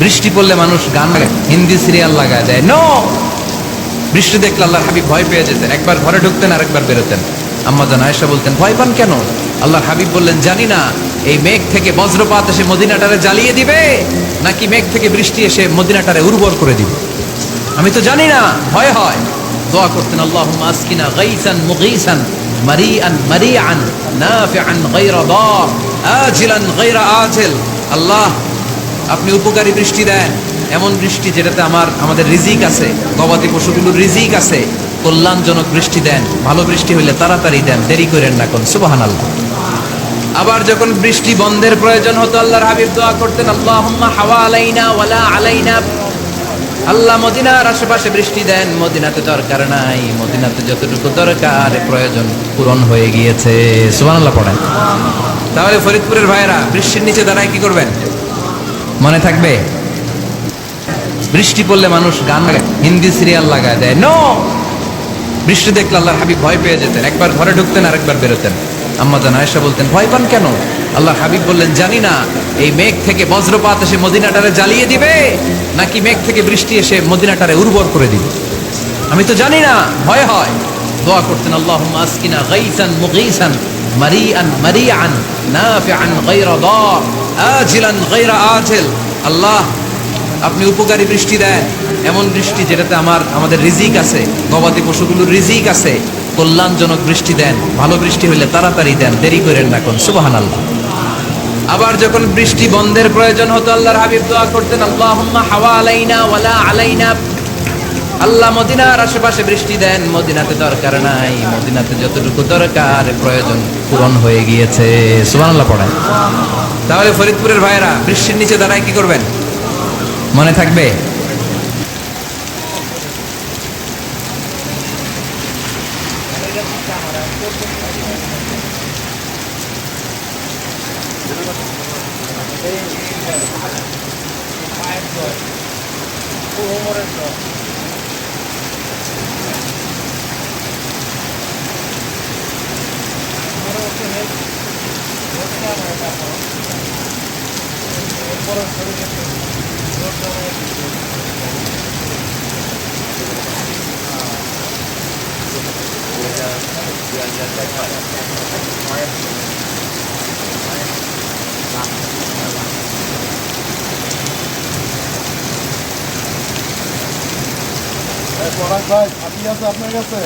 বৃষ্টি পড়লে মানুষ গান গায়, হিন্দি সিরিয়াল লাগায় দেয়। নো, বৃষ্টি দেখলে আল্লাহর হাবিব ভয় পেয়ে যেতেন, একবার ঘরে ঢুকতেন আর একবার বেরোতেন। আম্মা জান আয়েশা বলতেন, ভয় পান কেন? আল্লাহর হাবিব বললেন, জানি না এই মেঘ থেকে বজ্রপাত এসে মদিনাটারে জ্বালিয়ে দিবে, নাকি মেঘ থেকে বৃষ্টি এসে মদিনাটারে উর্বর করে দিবে। আমি তো জানি না, ভয় হয়। দোয়া করতেন, আল্লাহুম্মা আসকিনা গাইসান মুগীসান মারিআন মারিআন নাফিআন গায়রা দার আজিলান গায়রা আজিল। আল্লাহ, আপনি উপকারী বৃষ্টি দেন, এমন বৃষ্টি যেটাতে আমাদের রিজিক আছে, গবাদি পশুগুলোর রিজিক আছে। কল্যাণজনক বৃষ্টি দেন, ভালো বৃষ্টি হইলে তাড়াতাড়ি দেন, দেরি করেন না কোন। সুবহানাল্লাহ। আবার যখন বৃষ্টি বন্ধের প্রয়োজন হতো, আল্লাহর হাবিব দোয়া করতেন, আল্লাহুম্মা হাওয়া আলাইনা ওয়ালা আলাইনা। আল্লাহ, মদিনার আশেপাশে বৃষ্টি দেন, মদিনাতে দরকার নাই, মদিনাতে যতটুকু দরকার প্রয়োজন পূরণ হয়ে গিয়েছে। সুবহানাল্লাহ পড়েন। তাহলে ফরিদপুরের ভাইয়েরা বৃষ্টির নিচে দাঁড়ায় কি করবেন? মনে থাকবে? বৃষ্টি পড়লে মানুষ গান গায়, হিন্দি সিরিয়াল লাগায় দেয়। নো, বৃষ্টি দেখলে আল্লাহর হাবিব ভয় পেয়ে যেতেন, একবার ঘরে ঢুকতেন আর একবার বেরোতেন। আম্মা জান আয়েশা বলতেন, ভয় পান কেন? আল্লাহর হাবিব বললেন, জানি না এই মেঘ থেকে বজ্রপাত এসে মদিনাটারে জ্বালিয়ে দিবে, নাকি মেঘ থেকে বৃষ্টি এসে মদিনাটারে উর্বর করে দিবে। আমি তো জানি না, ভয় হয়। দোয়া করতেন, আল্লাহুম্মা আসকিনা গাইসান মুগীসান মারিআন মারিআন নাফিআন গায়রা দার আজিলান গায়রা আজিল। আল্লাহ, আপনি উপকারী বৃষ্টি দেন, এমন বৃষ্টি যেটাতে আমাদের রিজিক আছে, গবাদি পশুগুলোর রিজিক আছে। কল্যাণজনক বৃষ্টি দেন, ভালো বৃষ্টি হইলে তাড়াতাড়ি দেন, দেরি করেন না কোন। সুবহানাল্লাহ। আবার যখন বৃষ্টি বন্ধের প্রয়োজন হতো, আল্লাহর হাবিব দোয়া করতেন, আল্লাহুম্মা হাওয়া আলাইনা ওয়ালা আলাইনা। আল্লাহ, মদিনার আশেপাশে বৃষ্টি দেন, মদিনাতে দরকার নাই, মদিনাতে যতটুকু দরকার প্রয়োজন পূরণ হয়ে গিয়েছে। সুবহানাল্লাহ পড়েন। তাহলে ফরিদপুরের ভাইয়েরা বৃষ্টির নিচে দাঁড়ায় কি করবেন? মনে থাকবে? পরাগ ভাই, আপনি আছে আপনার কাছে?